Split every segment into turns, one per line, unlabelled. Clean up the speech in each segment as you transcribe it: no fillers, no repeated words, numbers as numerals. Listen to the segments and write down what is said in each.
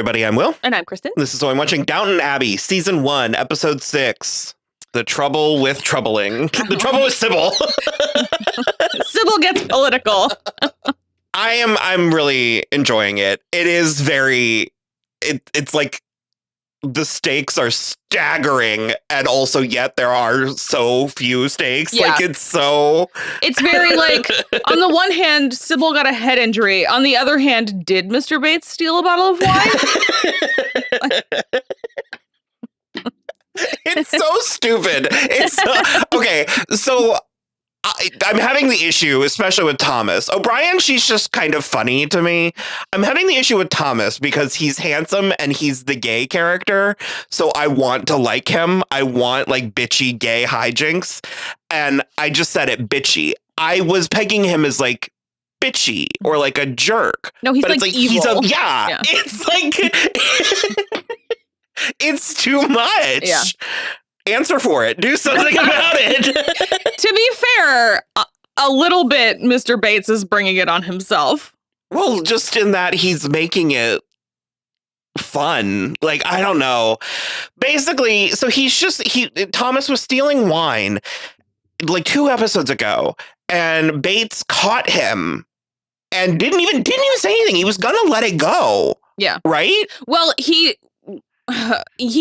everybody. I'm Will.
And I'm Kristin.
This is So I'm watching Downton Abbey, Season 1, Episode 6. The Trouble with Troubling. The Trouble with Sybil.
Sybil gets political.
I'm really enjoying it. It is it's like the stakes are staggering, and also yet there are so few stakes.
Yeah.
Like it's very
like, on the one hand, Sybil got a head injury. On the other hand, did Mr. Bates steal a bottle of wine?
It's so stupid. It's okay. So I'm having the issue, especially with Thomas. O'Brien, she's just kind of funny to me. I'm having the issue with Thomas because he's handsome and he's the gay character. So I want to like him. I want like bitchy gay hijinks. And I just said it, bitchy. I was pegging him as like bitchy or like a jerk.
No, he's
but
like
it's
evil.
Yeah. It's like it's too much.
Yeah.
Answer for it. Do something about it.
To be fair, a little bit Mr. Bates is bringing it on himself.
Well, just in that he's making it fun. Like, I don't know. Basically, so Thomas was stealing wine like 2 episodes ago, and Bates caught him and didn't even say anything. He was gonna let it go.
Yeah.
Right?
Well, he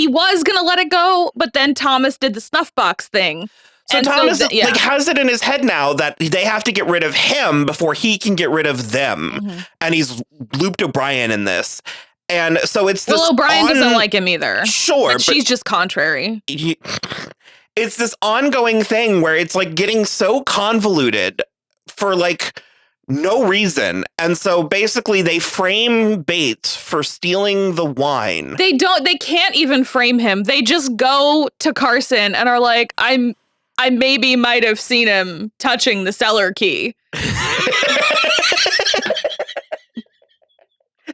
was gonna let it go, but then Thomas did the snuff box thing.
So
and
Thomas like has it in his head now that they have to get rid of him before he can get rid of them. Mm-hmm. And he's looped O'Brien in this. And so it's this.
Well, O'Brien doesn't like him either.
Sure.
But she's just contrary.
It's this ongoing thing where it's like getting so convoluted for like no reason. And so basically they frame Bates for stealing the wine.
They can't even frame him. They just go to Carson and are like, I maybe might have seen him touching the cellar key.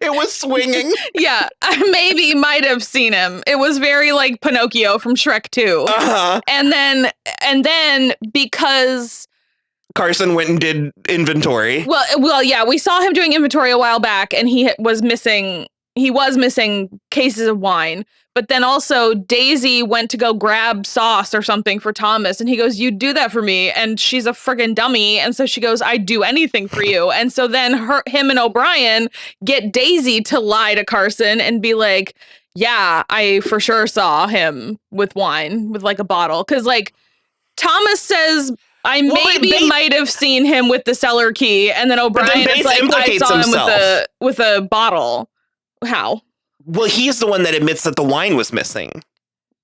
It was swinging.
Yeah, I maybe might have seen him. It was very like Pinocchio from Shrek 2.
Uh-huh.
And then because
Carson went and did inventory.
Well, yeah, we saw him doing inventory a while back, and he was missing cases of wine. But then also Daisy went to go grab sauce or something for Thomas, and he goes, "You do that for me," and she's a friggin' dummy, and so she goes, "I'd do anything for you," and so then him and O'Brien get Daisy to lie to Carson and be like, "Yeah, I for sure saw him with wine with like a bottle," because like Thomas says, I might have seen him with the cellar key, and then O'Brien is like, I saw him with a bottle. How?
Well, he's the one that admits that the wine was missing.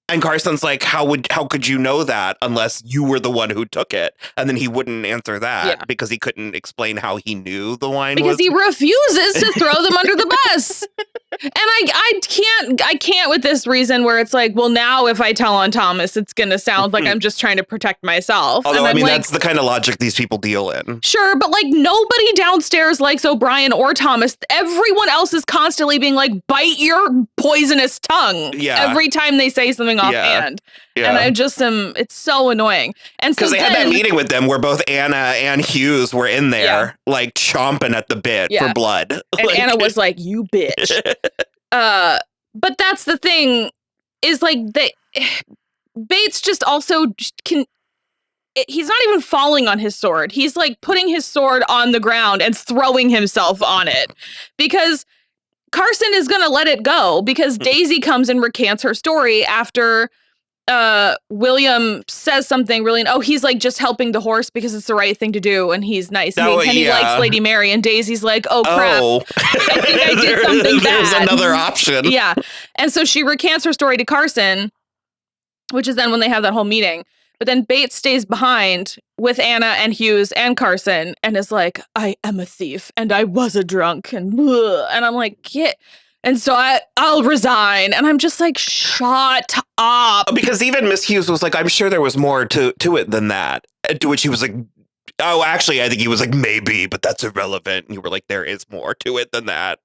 And Carson's like, how could you know that unless you were the one who took it? And then he wouldn't answer that because he couldn't explain how he knew the wine
because he refuses to throw them under the bus. And I can't with this reason where it's like, well, now if I tell on Thomas, it's going to sound like I'm just trying to protect myself.
Although,
and
that's the kind of logic these people deal in.
Sure, but like nobody downstairs likes O'Brien or Thomas. Everyone else is constantly being like, bite your poisonous tongue. Yeah. Every time they say something offhand. Yeah. And I just it's so annoying. And so
because they had that meeting with them where both Anna and Hughes were in there, like chomping at the bit for blood.
And like, Anna was like, "You bitch." But that's the thing is like Bates just also he's not even falling on his sword. He's like putting his sword on the ground and throwing himself on it because Carson is going to let it go because Daisy comes and recants her story after William says something really, he's like just helping the horse because it's the right thing to do and he's nice and he likes Lady Mary, and Daisy's like, oh crap, I think I did something bad.
There's another option.
Yeah. And so she recants her story to Carson, which is then when they have that whole meeting. But then Bates stays behind with Anna and Hughes and Carson and is like, I am a thief and I was a drunk and I'm like, get. And so I'll resign. And I'm just like, shut up.
Because even Miss Hughes was like, I'm sure there was more to it than that. To which he was like, oh, actually, I think he was like, maybe, but that's irrelevant. And you were like, there is more to it than that.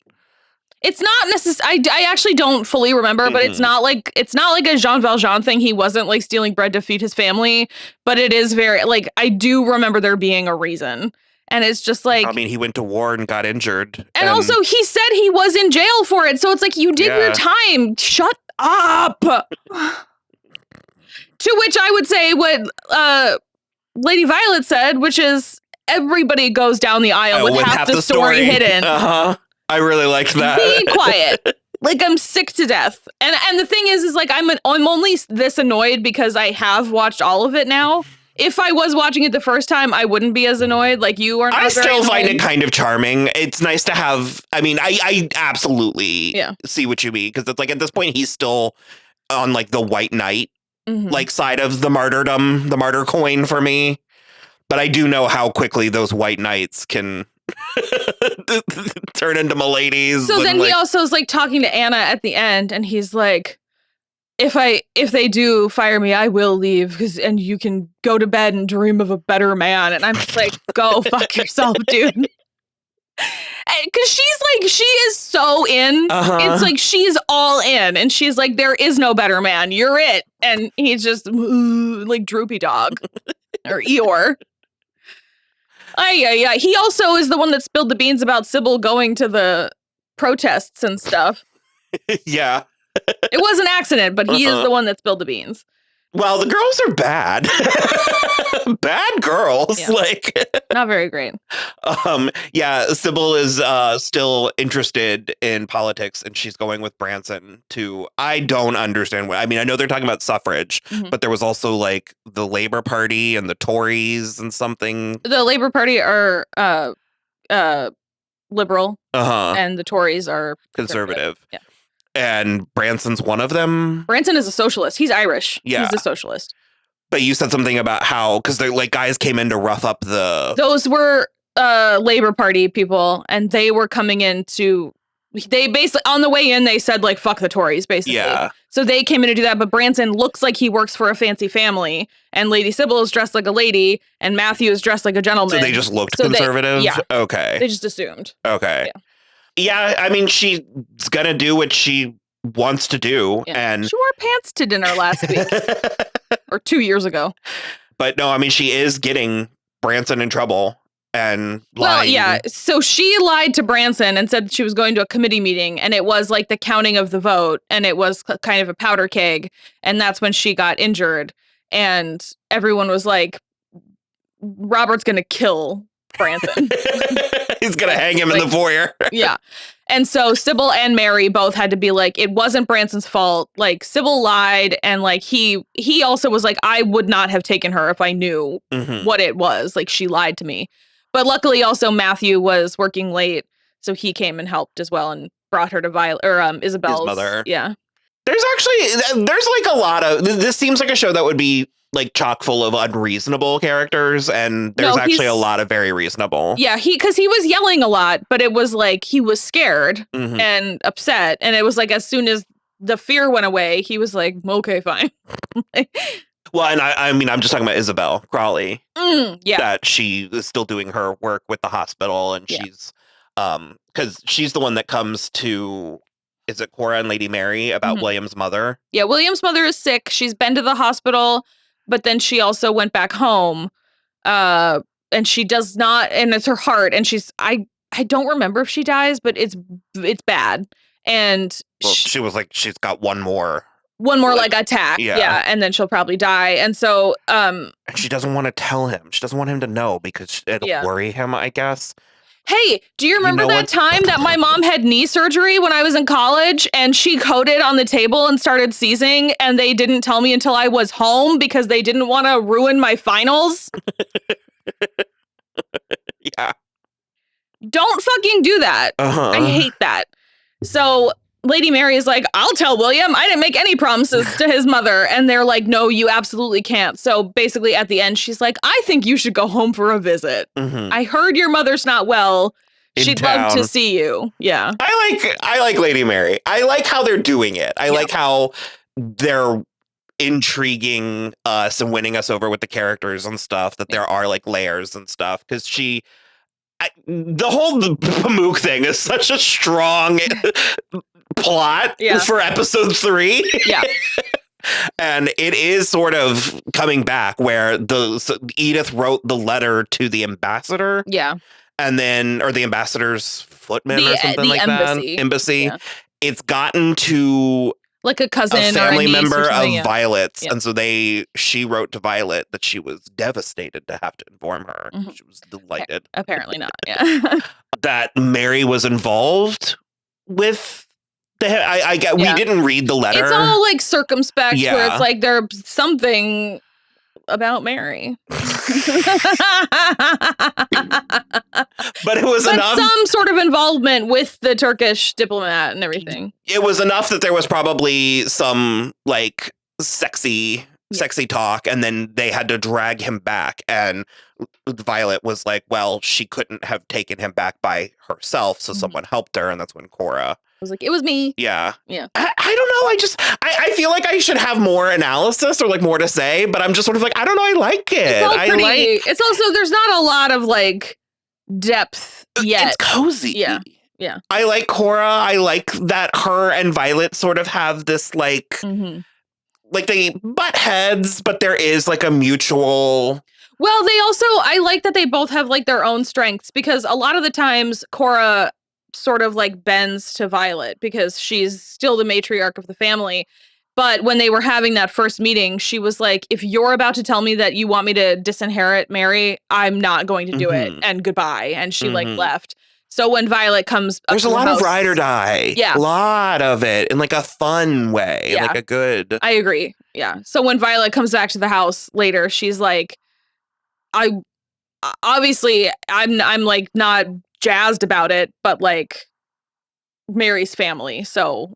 It's not necessary. I actually don't fully remember, but it's not like a Jean Valjean thing. He wasn't like stealing bread to feed his family, but it is very like, I do remember there being a reason. And it's just like,
I mean, he went to war and got injured.
and also he said he was in jail for it. So it's like, you did your time. Shut up. To which I would say what Lady Violet said, which is everybody goes down the aisle with half the story hidden.
I really liked that.
Be quiet. Like, I'm sick to death. And the thing is like, I'm only this annoyed because I have watched all of it now. If I was watching it the first time, I wouldn't be as annoyed. Like, you are not. I
still find it kind of charming. It's nice to have. I mean, I absolutely see what you mean, because it's like at this point he's still on like the white knight like side of the martyrdom, the martyr coin for me. But I do know how quickly those white knights can turn into miladies.
So then he also is like talking to Anna at the end, and he's like, if they do fire me, I will leave, and you can go to bed and dream of a better man. And I'm just like, go fuck yourself, dude. Because she is so in. It's like she's all in, and she's like, there is no better man. You're it. And he's just like droopy dog or Eeyore. Yeah. He also is the one that spilled the beans about Sybil going to the protests and stuff.
Yeah.
It was an accident, but he is the one that spilled the beans.
Well, the girls are bad. Bad girls.
Yeah.
Like,
not very great.
Yeah, Sybil is still interested in politics, and she's going with Branson to, I don't understand what, I mean, I know they're talking about suffrage, but there was also like the Labor Party and the Tories and something. The
Labor Party are liberal, and the Tories are
conservative.
Yeah.
And Branson's one of them.
Branson is a socialist. He's Irish.
Yeah.
He's a socialist.
But you said something about how, because they're like guys came in to rough up the...
Those were Labor Party people, and they were coming in to... They basically, on the way in, they said, like, fuck the Tories, basically.
Yeah.
So they came in to do that, but Branson looks like he works for a fancy family, and Lady Sybil is dressed like a lady, and Matthew is dressed like a gentleman.
So they just looked conservative?
Yeah.
Okay.
They just assumed.
Okay. Yeah, I mean, she's gonna do what she wants to do.
Yeah.
And
she wore pants to dinner last week. Or 2 years ago.
But no, I mean, she is getting Branson in trouble and lying.
Well, yeah. So she lied to Branson and said she was going to a committee meeting, and it was like the counting of the vote, and it was kind of a powder keg, and that's when she got injured. And everyone was like, Robert's gonna kill Branson.
He's gonna hang him in the foyer.
Yeah. And so Sybil and Mary both had to be like, it wasn't Branson's fault. Like, Sybil lied, and like he also was like, I would not have taken her if I knew what it was. Like, she lied to me. But luckily also Matthew was working late, so he came and helped as well and brought her to Isabel's
mother.
Yeah.
There's like a lot of, this seems like a show that would be like chock full of unreasonable characters, and there's actually a lot of very reasonable.
Yeah, because he was yelling a lot, but it was like he was scared and upset, and it was like as soon as the fear went away, he was like, okay, fine.
Well, and I mean, I'm just talking about Isabel Crawley.
Yeah.
That she is still doing her work with the hospital, and she's because she's the one that comes to, is it Cora and Lady Mary about William's mother? Yeah,
William's mother is sick. She's been to the hospital, but then she also went back home. And she does not, and it's her heart, and she's, I don't remember if she dies, but it's bad. And
she was like, she's got one more
like attack. Yeah. And then she'll probably die. And so,
and she doesn't want to tell him. She doesn't want him to know because it'll worry him, I guess.
Hey, do you remember that time that my mom had knee surgery when I was in college, and she coded on the table and started seizing, and they didn't tell me until I was home because they didn't want to ruin my finals?
Yeah.
Don't fucking do that. I hate that. So Lady Mary is like, I'll tell William. I didn't make any promises to his mother. And they're like, no, you absolutely can't. So basically at the end, she's like, I think you should go home for a visit. I heard your mother's not well. She'd love to see you. Yeah.
I like Lady Mary. I like how they're doing it. I like how they're intriguing us and winning us over with the characters and stuff, that there are like layers and stuff. Because the whole Pamuk thing is such a strong plot for episode 3.
Yeah.
And it is sort of coming back where Edith wrote the letter to the ambassador.
Yeah.
And then, or the ambassador's footman or something
the
like
embassy.
that. Embassy.
Yeah.
It's gotten to
like a cousin
a family
or a niece
member
or
of Violet's.
Yeah.
And so she wrote to Violet that she was devastated to have to inform her. Mm-hmm. She was delighted.
Apparently not. Yeah.
That Mary was involved with we didn't read the letter.
It's all like circumspect where it's like there's something about Mary.
But it was enough.
Some sort of involvement with the Turkish diplomat and everything.
It was enough that there was probably some like sexy talk, and then they had to drag him back, and Violet was like, well, she couldn't have taken him back by herself, so someone helped her, and that's when Cora
was like, it was me.
Yeah.
Yeah.
I don't know. I feel like I should have more analysis or like more to say, but I'm just sort of like, I don't know. I like it.
It's also, there's not a lot of like depth yet.
It's cozy.
Yeah. Yeah.
I like Cora. I like that her and Violet sort of have this like, like they butt heads, but there is like a mutual.
Well, I like that they both have like their own strengths, because a lot of the times Cora sort of like bends to Violet because she's still the matriarch of the family. But when they were having that first meeting, she was like, if you're about to tell me that you want me to disinherit Mary, I'm not going to do it. And goodbye. And she like left. So when Violet comes
there's a lot of ride or die.
Yeah.
A lot of it in like a fun way.
Yeah.
Like a good.
I agree. Yeah. So when Violet comes back to the house later, she's like, I'm like not jazzed about it, but like Mary's family, so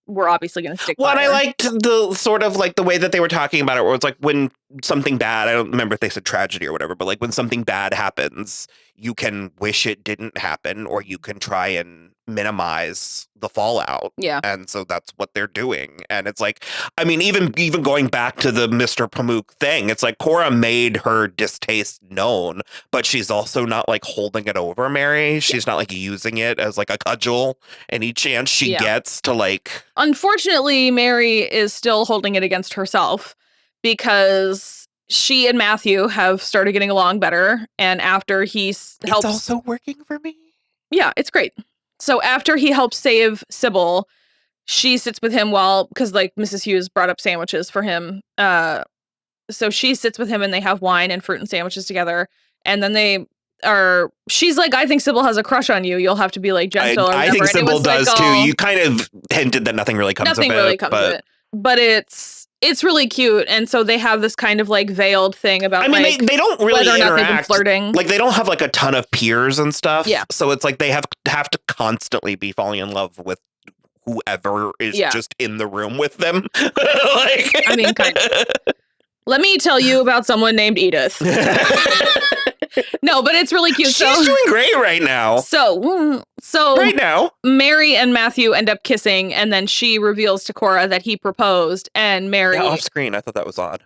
we're obviously going to stick by her.
I liked the sort of like the way that they were talking about it, where it's like when something bad, I don't remember if they said tragedy or whatever, but like when something bad happens, you can wish it didn't happen, or you can try and minimize the fallout.
Yeah.
And so that's what they're doing. And it's like, I mean, even going back to the Mr. Pamuk thing, it's like Cora made her distaste known, but she's also not like holding it over Mary. She's not like using it as like a cudgel any chance she gets to like.
Unfortunately, Mary is still holding it against herself, because she and Matthew have started getting along better. And after he helps.
It's also working for me.
Yeah, it's great. So after he helps save Sybil, she sits with him because like Mrs. Hughes brought up sandwiches for him. So she sits with him and they have wine and fruit and sandwiches together. And then she's like, I think Sybil has a crush on you. You'll have to be like gentle.
I think Sybil does too. You kind of hinted that nothing really comes of it.
But it's really cute. And so they have this kind of like veiled thing about, I mean,
like, they don't really
whether or
interact.
not they've been flirting.
Like they don't have like a ton of peers and stuff.
Yeah.
So it's like they have to constantly be falling in love with whoever is just in the room with them. Like, I mean, kind of.
Let me tell you about someone named Edith. No, but it's really cute.
She's doing great right now.
So
right now,
Mary and Matthew end up kissing, and then she reveals to Cora that he proposed, and Mary
off screen. I thought that was odd.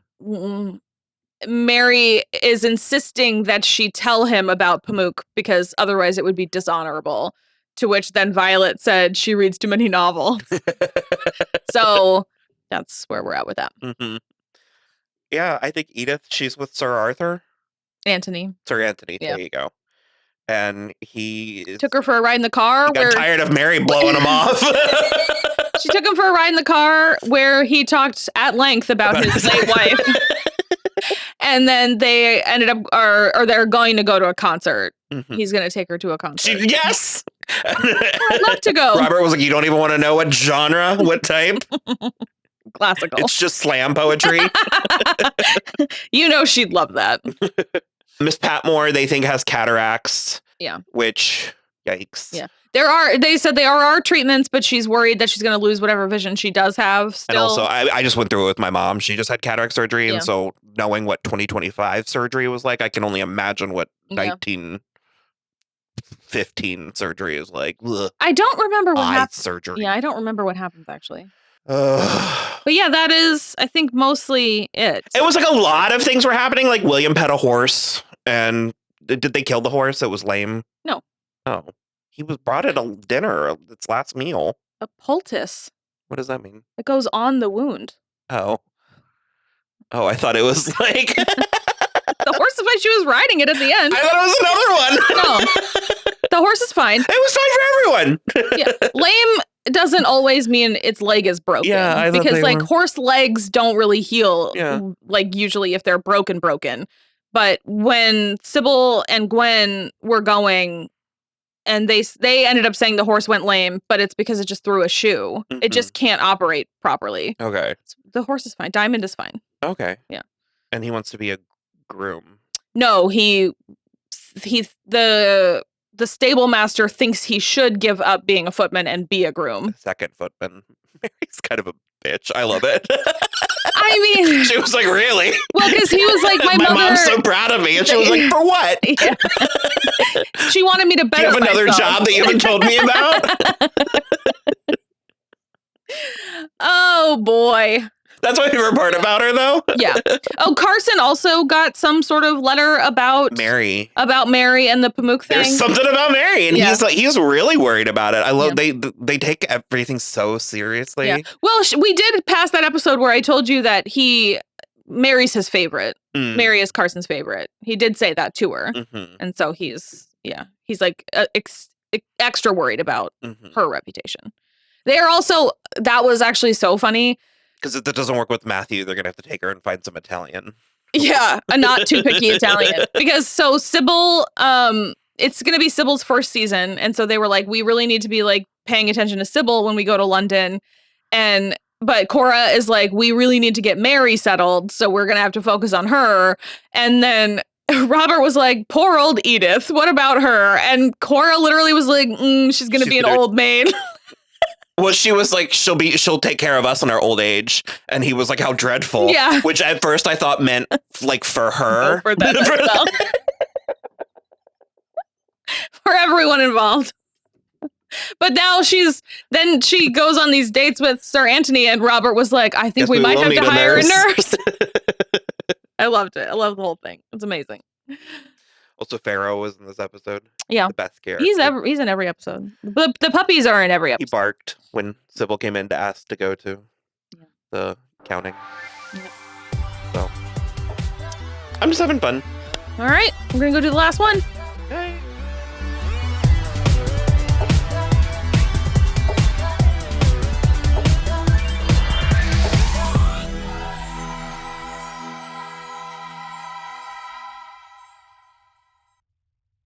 Mary is insisting that she tell him about Pamuk because otherwise it would be dishonorable. To which then Violet said she reads too many novels. So that's where we're at with that.
Mm-hmm. Yeah, I think Edith, she's with Sir Arthur. Sir Anthony, there you go. And he
took her for a ride in the car.
He got tired of Mary blowing him off.
She took him for a ride in the car where he talked at length about his late wife. And then they ended up, or they're going to go to a concert. Mm-hmm. He's going to take her to a concert.
Yes!
I'd love to go.
Robert was like, you don't even want to know what genre, what type?
Classical.
It's just slam poetry.
You know she'd love that.
Miss Patmore, they think, has cataracts.
Yeah.
Which, yikes.
Yeah. They said there are treatments, but she's worried that she's going to lose whatever vision she does have still.
And also, I just went through it with my mom. She just had cataract surgery. And so knowing what 2025 surgery was like, I can only imagine what 1915 surgery is like. Ugh.
I don't remember what happened.
Surgery.
Yeah, I don't remember what happened, actually. But yeah, that is, I think, mostly it.
It was like a lot of things were happening. Like William pet a horse, and did they kill the horse? It was lame.
No.
Oh, he was brought at a dinner. Its last meal.
A poultice.
What does that mean?
It goes on the wound.
Oh, I thought it was like
The horse is fine. She was riding it at the end.
I thought it was another one.
No, the horse is fine.
It was fine for everyone.
Yeah. Lame doesn't always mean its leg is broken.
Yeah, I thought
because
they
like
were.
horse legs don't really heal.
Yeah.
Like usually if they're broken. But when Sybil and Gwen were going, and they ended up saying the horse went lame, but it's because it just threw a shoe. It just can't operate properly.
Okay.
The horse is fine. Diamond is fine.
Okay.
Yeah.
And he wants to be a groom.
No, the stable master thinks he should give up being a footman and be a groom.
Second footman. Mary's kind of a bitch. I love it.
I mean,
She was like, really?
well, because he was like, my mother.
mom's so proud of me. And she was like, for what?
Yeah. She wanted me to
Do
better
you have another
myself.
job that you haven't told me about?
Oh, boy.
That's my favorite part about her, though.
Yeah. Oh, Carson also got some sort of letter about
Mary.
And the Pamuk thing.
There's something about Mary, and
Yeah.
he's really worried about it. I love they take everything so seriously.
Yeah. Well, we did pass that episode where I told you that Mary's his favorite. Mary is Carson's favorite. He did say that to her, and so he's like extra worried about her reputation. They are also, that was actually so funny.
Because if that doesn't work with Matthew, they're going to have to take her and find some Italian.
Yeah, a not too picky Italian. Because so Sybil, it's going to be Sybil's first season. And so they were like, we really need to be like paying attention to Sybil when we go to London. But Cora is like, we really need to get Mary settled. So we're going to have to focus on her. And then Robert was like, poor old Edith. What about her? And Cora literally was like, she's going to be an old maid.
Well, she was like, she'll take care of us in our old age. And he was like, how dreadful.
Yeah.
Which at first I thought meant like for her.
No, for them as well. For everyone involved. But now she goes on these dates with Sir Anthony, and Robert was like, I think we might have to hire a nurse. I loved it. I love the whole thing. It's amazing.
Also, Pharaoh was in this episode.
Yeah.
The best character.
He's in every episode. The puppies are in every episode.
He barked when Sybil came in to ask to go to the counting.
Yeah.
So I'm just having fun.
All right. We're going to go do the last one.